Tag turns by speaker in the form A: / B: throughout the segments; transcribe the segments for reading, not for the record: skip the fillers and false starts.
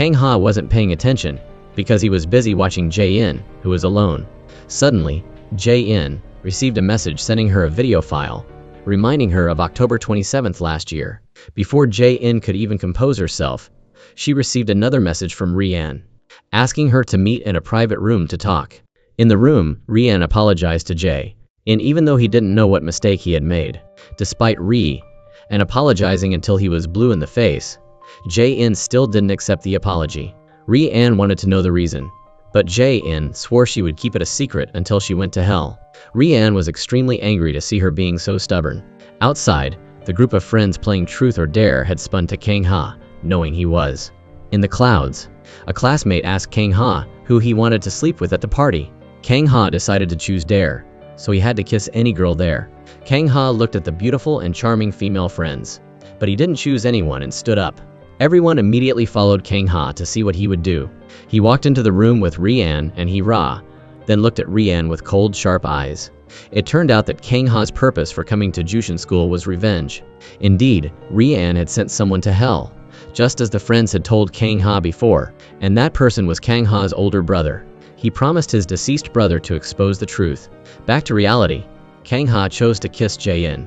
A: Kang Ha wasn't paying attention because he was busy watching Jae-in, who was alone. Suddenly, Jae-in received a message sending her a video file, reminding her of October 27th last year. Before Jae-in could even compose herself, she received another message from Rian, asking her to meet in a private room to talk. In the room, Rian apologized to Jae-in even though he didn't know what mistake he had made. Despite Rian apologizing until he was blue in the face, Jae-in still didn't accept the apology. Rian wanted to know the reason, but Jae-in swore she would keep it a secret until she went to hell. Rian was extremely angry to see her being so stubborn. Outside, the group of friends playing Truth or Dare had spun to Kang Ha, knowing he was in the clouds. A classmate asked Kang Ha who he wanted to sleep with at the party. Kang Ha decided to choose Dare, so he had to kiss any girl there. Kang Ha looked at the beautiful and charming female friends, but he didn't choose anyone and stood up. Everyone immediately followed Kang Ha to see what he would do. He walked into the room with Rian and Hee-ra, then looked at Rian with cold, sharp eyes. It turned out that Kang Ha's purpose for coming to Jushin school was revenge. Indeed, Rian had sent someone to hell, just as the friends had told Kang Ha before, and that person was Kang Ha's older brother. He promised his deceased brother to expose the truth. Back to reality, Kang Ha chose to kiss Jae-in,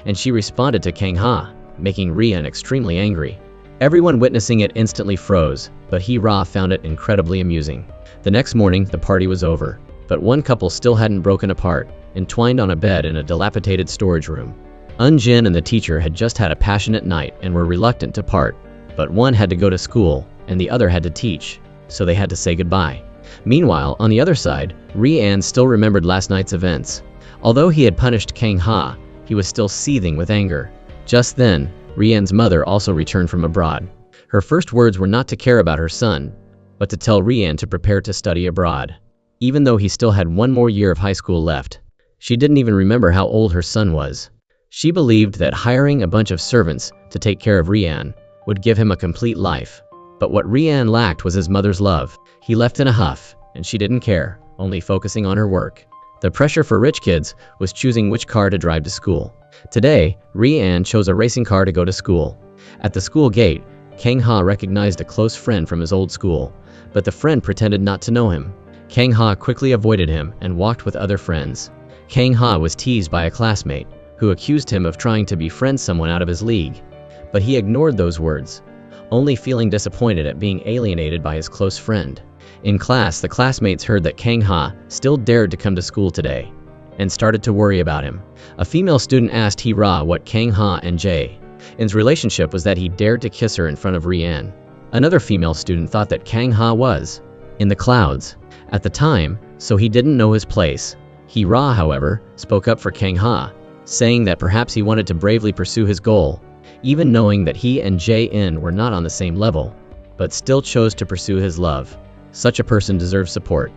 A: and she responded to Kang Ha, making Rian extremely angry. Everyone witnessing it instantly froze, but Hee-ra found it incredibly amusing. The next morning, the party was over, but one couple still hadn't broken apart, entwined on a bed in a dilapidated storage room. Eun-jin and the teacher had just had a passionate night and were reluctant to part, but one had to go to school, and the other had to teach, so they had to say goodbye. Meanwhile, on the other side, Rian still remembered last night's events. Although he had punished Kang Ha, he was still seething with anger. Just then, Rian's mother also returned from abroad. Her first words were not to care about her son, but to tell Rian to prepare to study abroad. Even though he still had one more year of high school left, she didn't even remember how old her son was. She believed that hiring a bunch of servants to take care of Rian would give him a complete life. But what Rian lacked was his mother's love. He left in a huff, and she didn't care, only focusing on her work. The pressure for rich kids was choosing which car to drive to school. Today, Rian chose a racing car to go to school. At the school gate, Kang Ha recognized a close friend from his old school, but the friend pretended not to know him. Kang Ha quickly avoided him and walked with other friends. Kang Ha was teased by a classmate, who accused him of trying to befriend someone out of his league. But he ignored those words, only feeling disappointed at being alienated by his close friend. In class, the classmates heard that Kang Ha still dared to come to school today, and started to worry about him. A female student asked Hee-ra what Kang Ha and Jae-in's relationship was that he dared to kiss her in front of Rian. Another female student thought that Kang Ha was in the clouds at the time, so he didn't know his place. Hee-ra, however, spoke up for Kang Ha, saying that perhaps he wanted to bravely pursue his goal, even knowing that he and Jae-in were not on the same level, but still chose to pursue his love. Such a person deserves support.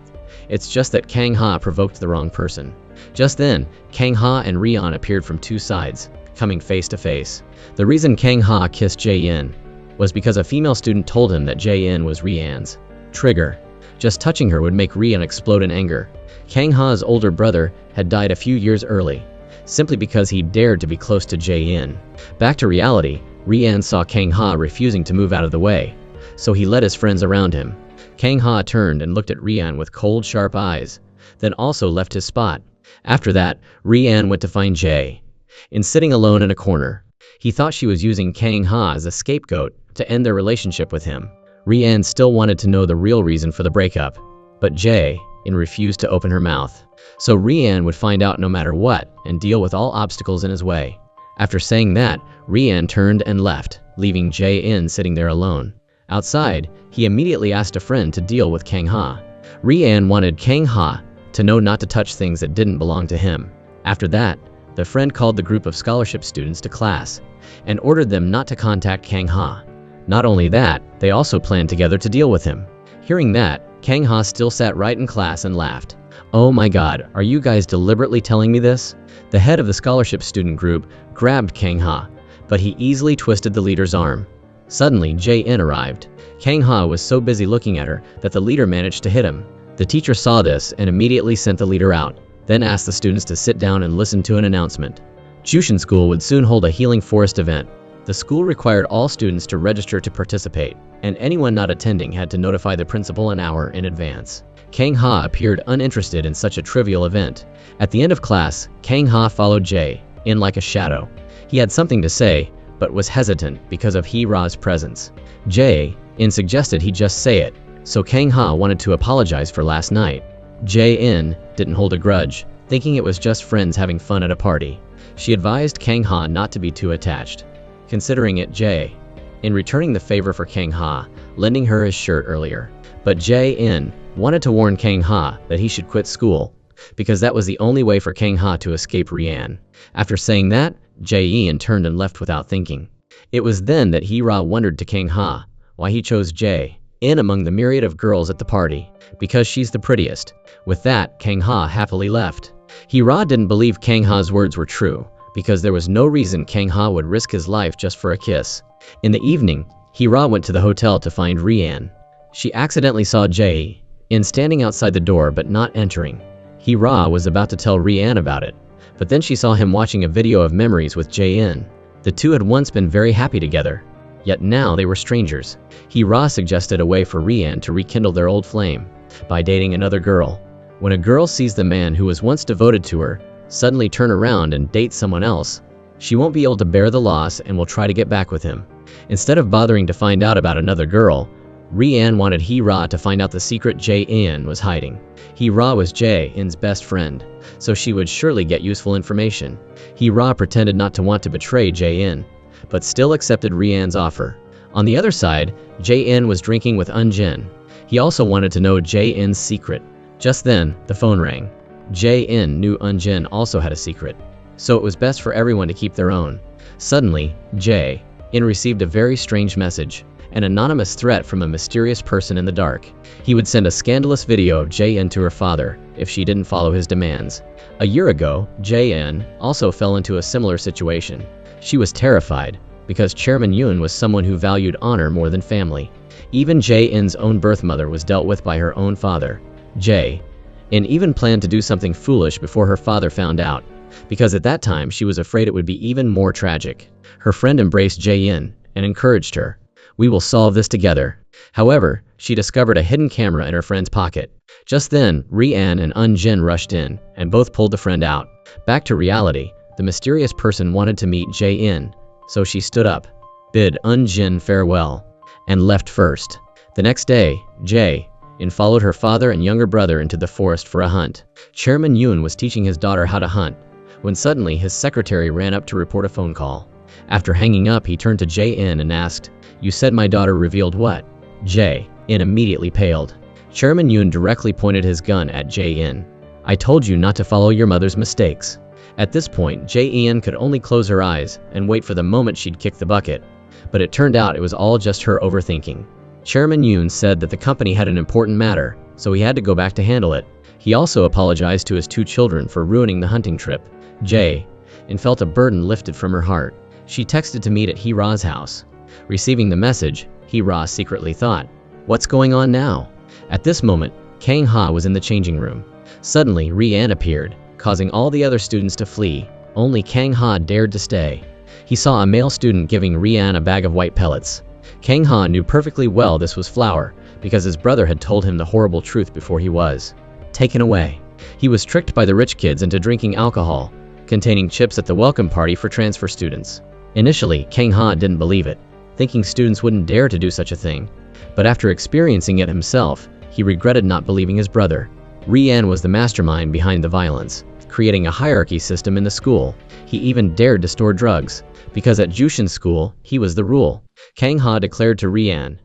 A: It's just that Kang Ha provoked the wrong person. Just then, Kang Ha and Rian appeared from two sides, coming face to face. The reason Kang Ha kissed Jae-in was because a female student told him that Jae-in was Rian's trigger. Just touching her would make Rian explode in anger. Kang Ha's older brother had died a few years early, simply because he dared to be close to Jae-in. Back to reality, Rian saw Kang Ha refusing to move out of the way, so he led his friends around him. Kang Ha turned and looked at Rian with cold, sharp eyes, then also left his spot. After that, Rian went to find Jae-in sitting alone in a corner. He thought she was using Kang Ha as a scapegoat to end their relationship with him. Rian still wanted to know the real reason for the breakup, but Jae-in refused to open her mouth. So Rian would find out no matter what and deal with all obstacles in his way. After saying that, Rian turned and left, leaving Jae-in sitting there alone. Outside, he immediately asked a friend to deal with Kang Ha. Rian wanted Kang Ha to know not to touch things that didn't belong to him. After that, the friend called the group of scholarship students to class and ordered them not to contact Kang Ha. Not only that, they also planned together to deal with him. Hearing that, Kang Ha still sat right in class and laughed. "Oh my god, are you guys deliberately telling me this?" The head of the scholarship student group grabbed Kang Ha, but he easily twisted the leader's arm. Suddenly, Jae-in arrived. Kang Ha was so busy looking at her that the leader managed to hit him. The teacher saw this and immediately sent the leader out, then asked the students to sit down and listen to an announcement. Jushin School would soon hold a Healing Forest event. The school required all students to register to participate, and anyone not attending had to notify the principal an hour in advance. Kang Ha appeared uninterested in such a trivial event. At the end of class, Kang Ha followed Jae-in like a shadow. He had something to say, but was hesitant because of Hee-ra's presence. Jae-in suggested he just say it, so Kang Ha wanted to apologize for last night. Jae-in didn't hold a grudge, thinking it was just friends having fun at a party. She advised Kang Ha not to be too attached, considering it Jae-in returning the favor for Kang Ha, lending her his shirt earlier. But Jae-in wanted to warn Kang Ha that he should quit school, because that was the only way for Kang Ha to escape Rian. After saying that, Jae-in turned and left without thinking. It was then that Hee-ra wondered to Kang Ha why he chose Jae-in among the myriad of girls at the party. Because she's the prettiest. With that, Kang Ha happily left. Hee-ra didn't believe Kang Ha's words were true, because there was no reason Kang Ha would risk his life just for a kiss. In the evening, Hee-ra went to the hotel to find Rian. She accidentally saw Jae-in standing outside the door but not entering. Hee-ra was about to tell Rian about it, but then she saw him watching a video of memories with Jae-in. The two had once been very happy together, yet now they were strangers. Hee-ra suggested a way for Rian to rekindle their old flame by dating another girl. When a girl sees the man who was once devoted to her suddenly turn around and date someone else, she won't be able to bear the loss and will try to get back with him. Instead of bothering to find out about another girl, Rian wanted Hee-ra to find out the secret Jae-in was hiding. Hee-ra was Jae-in's best friend, so she would surely get useful information. Hee-ra pretended not to want to betray Jae-in, but still accepted Rian's offer. On the other side, Jae-in was drinking with Eun-jin. He also wanted to know Jae-in's secret. Just then, the phone rang. Jae-in knew Eun-jin also had a secret, so it was best for everyone to keep their own. Suddenly, Jae-in received a very strange message, an anonymous threat from a mysterious person in the dark. He would send a scandalous video of Jae-in to her father if she didn't follow his demands. A year ago, Jae-in also fell into a similar situation. She was terrified, because Chairman Yoon was someone who valued honor more than family. Even Jae-in's own birth mother was dealt with by her own father. Jae-in even planned to do something foolish before her father found out, because at that time she was afraid it would be even more tragic. Her friend embraced Jae-in and encouraged her. "We will solve this together." However, she discovered a hidden camera in her friend's pocket. Just then, Rian and Eun-jin rushed in, and both pulled the friend out. Back to reality, the mysterious person wanted to meet Jae-in, so she stood up, bid Eun-jin farewell, and left first. The next day, Jae-in followed her father and younger brother into the forest for a hunt. Chairman Yoon was teaching his daughter how to hunt, when suddenly his secretary ran up to report a phone call. After hanging up, he turned to Jae-in and asked, "You said my daughter revealed what?" Jae-in immediately paled. Chairman Yoon directly pointed his gun at Jae-in. "I told you not to follow your mother's mistakes." At this point, Jae-in could only close her eyes and wait for the moment she'd kick the bucket. But it turned out it was all just her overthinking. Chairman Yoon said that the company had an important matter, so he had to go back to handle it. He also apologized to his two children for ruining the hunting trip. Jae-in felt a burden lifted from her heart. She texted to meet at Hee-ra's house. Receiving the message, Hee-ra secretly thought, "What's going on now?" At this moment, Kang Ha was in the changing room. Suddenly, Rian appeared, causing all the other students to flee. Only Kang Ha dared to stay. He saw a male student giving Rian a bag of white pellets. Kang Ha knew perfectly well this was flour, because his brother had told him the horrible truth before he was taken away. He was tricked by the rich kids into drinking alcohol containing chips at the welcome party for transfer students. Initially, Kang Ha didn't believe it, thinking students wouldn't dare to do such a thing. But after experiencing it himself, he regretted not believing his brother. Rian was the mastermind behind the violence, creating a hierarchy system in the school. He even dared to store drugs, because at Jushin's school, he was the rule. Kang Ha declared to Rian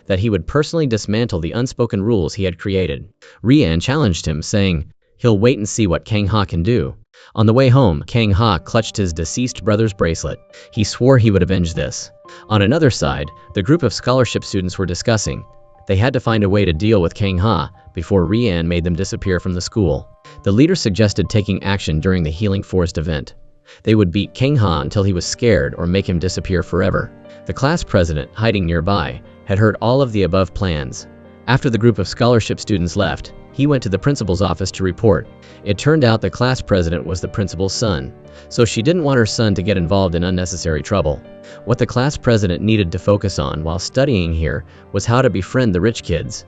A: that he would personally dismantle the unspoken rules he had created. Rian challenged him, saying he'll wait and see what Kang Ha can do. On the way home, Kang Ha clutched his deceased brother's bracelet. He swore he would avenge this. On another side, the group of scholarship students were discussing. They had to find a way to deal with Kang Ha before Rian made them disappear from the school. The leader suggested taking action during the Healing Forest event. They would beat Kang Ha until he was scared or make him disappear forever. The class president, hiding nearby, had heard all of the above plans. After the group of scholarship students left, He went to the principal's office to report. It turned out the class president was the principal's son, so she didn't want her son to get involved in unnecessary trouble. What the class president needed to focus on while studying here was how to befriend the rich kids,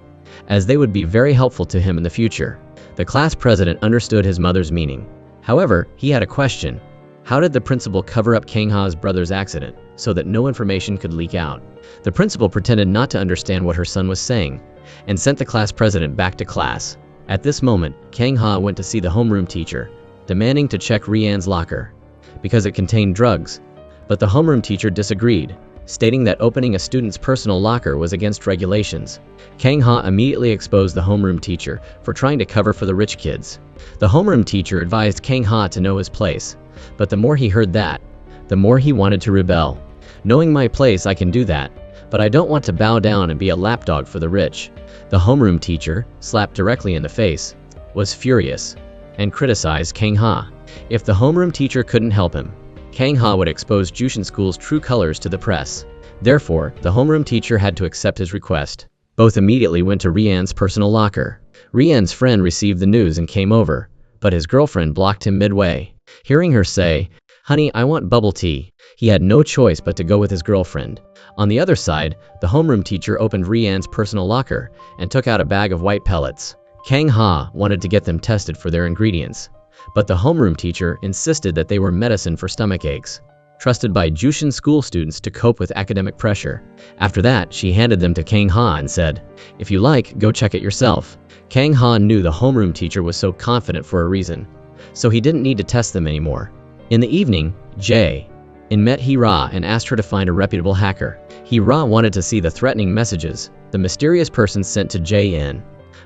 A: as they would be very helpful to him in the future. The class president understood his mother's meaning. However, he had a question. How did the principal cover up Kang Ha's brother's accident so that no information could leak out? The principal pretended not to understand what her son was saying and sent the class president back to class. At this moment, Kang Ha went to see the homeroom teacher, demanding to check Rian's locker because it contained drugs. But the homeroom teacher disagreed, stating that opening a student's personal locker was against regulations. Kang Ha immediately exposed the homeroom teacher for trying to cover for the rich kids. The homeroom teacher advised Kang Ha to know his place, but the more he heard that, the more he wanted to rebel. Knowing my place, I can do that, but I don't want to bow down and be a lapdog for the rich. The homeroom teacher, slapped directly in the face, was furious and criticized Kang Ha. If the homeroom teacher couldn't help him, Kang Ha would expose Jushin School's true colors to the press. Therefore, the homeroom teacher had to accept his request. Both immediately went to Rian's personal locker. Rian's friend received the news and came over, but his girlfriend blocked him midway. Hearing her say, "Honey, I want bubble tea," he had no choice but to go with his girlfriend. On the other side, the homeroom teacher opened Rian's personal locker and took out a bag of white pellets. Kang Ha wanted to get them tested for their ingredients, but the homeroom teacher insisted that they were medicine for stomach aches, trusted by Jushin School students to cope with academic pressure. After that, she handed them to Kang Ha and said, "If you like, go check it yourself." Kang Ha knew the homeroom teacher was so confident for a reason, so he didn't need to test them anymore. In the evening, Jae-in met Hee-ra and asked her to find a reputable hacker. Hee-ra wanted to see the threatening messages the mysterious person sent to Jae-in,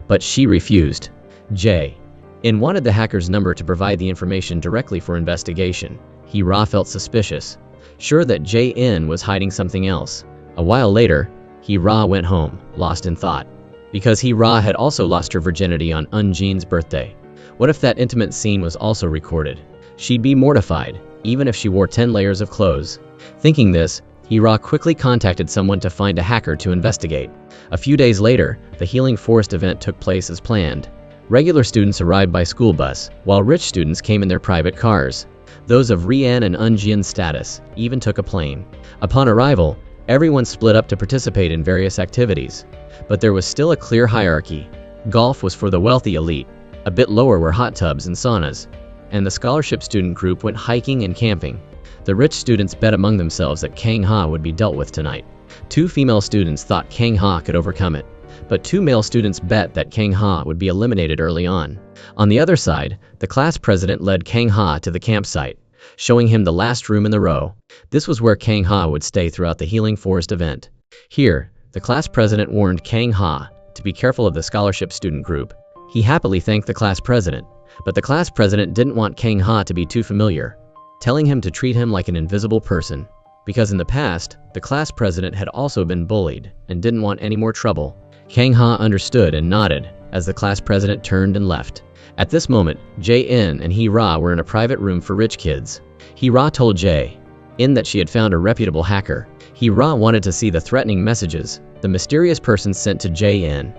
A: but she refused. Jae-in wanted the hacker's number to provide the information directly for investigation. Hee-ra felt suspicious, sure that Jae-in was hiding something else. A while later, Hee-ra went home, lost in thought, because Hee-ra had also lost her virginity on Eun-jin's birthday. What if that intimate scene was also recorded? She'd be mortified, even if she wore 10 layers of clothes. Thinking this, Hee-ra quickly contacted someone to find a hacker to investigate. A few days later, the Healing Forest event took place as planned. Regular students arrived by school bus, while rich students came in their private cars. Those of Rian and Eun-jin's status even took a plane. Upon arrival, everyone split up to participate in various activities. But there was still a clear hierarchy. Golf was for the wealthy elite. A bit lower were hot tubs and saunas, and the scholarship student group went hiking and camping. The rich students bet among themselves that Kang Ha would be dealt with tonight. 2 female students thought Kang Ha could overcome it, but 2 male students bet that Kang Ha would be eliminated early on. On the other side, the class president led Kang Ha to the campsite, showing him the last room in the row. This was where Kang Ha would stay throughout the Healing Forest event. Here, the class president warned Kang Ha to be careful of the scholarship student group. He happily thanked the class president, but the class president didn't want Kang Ha to be too familiar, telling him to treat him like an invisible person, because in the past, the class president had also been bullied and didn't want any more trouble. Kang Ha understood and nodded as the class president turned and left. At this moment, Jae-in and Hee-ra were in a private room for rich kids. Hee-ra told Jae-in that she had found a reputable hacker. Hee-ra wanted to see the threatening messages the mysterious person sent to Jae-in,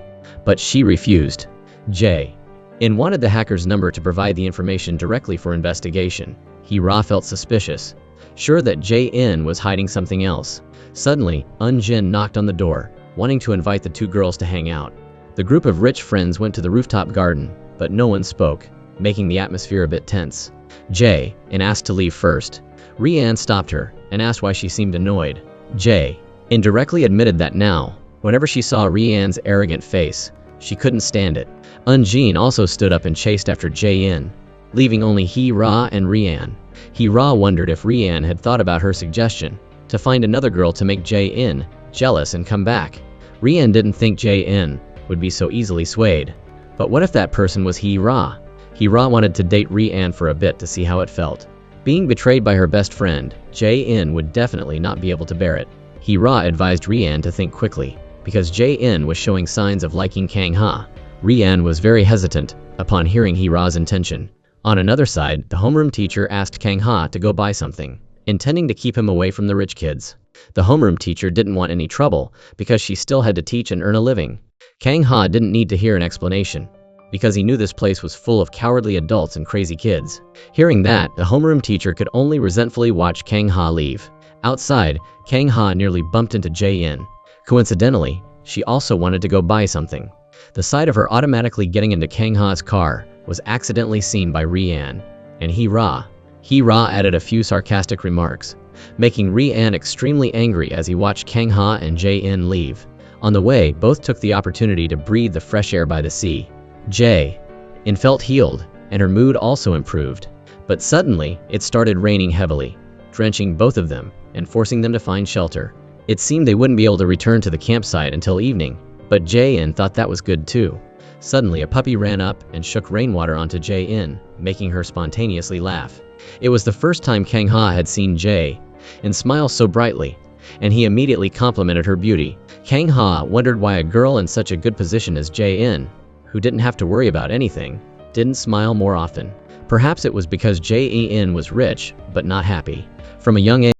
A: but she refused. Jae-in wanted the hacker's number to provide the information directly for investigation. Hee-ra felt suspicious, sure that Jae-in was hiding something else. Suddenly, Eun-jin knocked on the door, wanting to invite the 2 girls to hang out. The group of rich friends went to the rooftop garden, but no one spoke, making the atmosphere a bit tense. Jae-in asked to leave first. Rian stopped her and asked why she seemed annoyed. Jae-in directly admitted that now, whenever she saw Rian's arrogant face, she couldn't stand it. Eun-jin also stood up and chased after Jae-in, leaving only Hee-ra and Rian. Hee-ra wondered if Rian had thought about her suggestion to find another girl to make Jae-in jealous and come back. Rian didn't think Jae-in would be so easily swayed. But what if that person was Hee-ra? Hee-ra wanted to date Rian for a bit to see how it felt. Being betrayed by her best friend, Jae-in would definitely not be able to bear it. Hee-ra advised Rian to think quickly, because Jae-in was showing signs of liking Kang Ha. Rian was very hesitant upon hearing Hee-ra's intention. On another side, the homeroom teacher asked Kang Ha to go buy something, intending to keep him away from the rich kids. The homeroom teacher didn't want any trouble because she still had to teach and earn a living. Kang Ha didn't need to hear an explanation. because he knew this place was full of cowardly adults and crazy kids. Hearing that, the homeroom teacher could only resentfully watch Kang Ha leave. Outside, Kang Ha nearly bumped into Jae-in. Coincidentally, she also wanted to go buy something. The sight of her automatically getting into Kang Ha's car was accidentally seen by Ri-an, and He-ra added a few sarcastic remarks, making Ri-an extremely angry as he watched Kang Ha and Jae-in leave. On the way, both took the opportunity to breathe the fresh air by the sea. Jae-in felt healed, and her mood also improved. But suddenly, it started raining heavily, drenching both of them and forcing them to find shelter. It seemed they wouldn't be able to return to the campsite until evening, but Jae-in thought that was good too. Suddenly, a puppy ran up and shook rainwater onto Jae-in, making her spontaneously laugh. It was the first time Kang Ha had seen Jae-in smile so brightly, and he immediately complimented her beauty. Kang Ha wondered why a girl in such a good position as Jae-in, who didn't have to worry about anything, didn't smile more often. Perhaps it was because Jae-in was rich, but not happy. From a young age,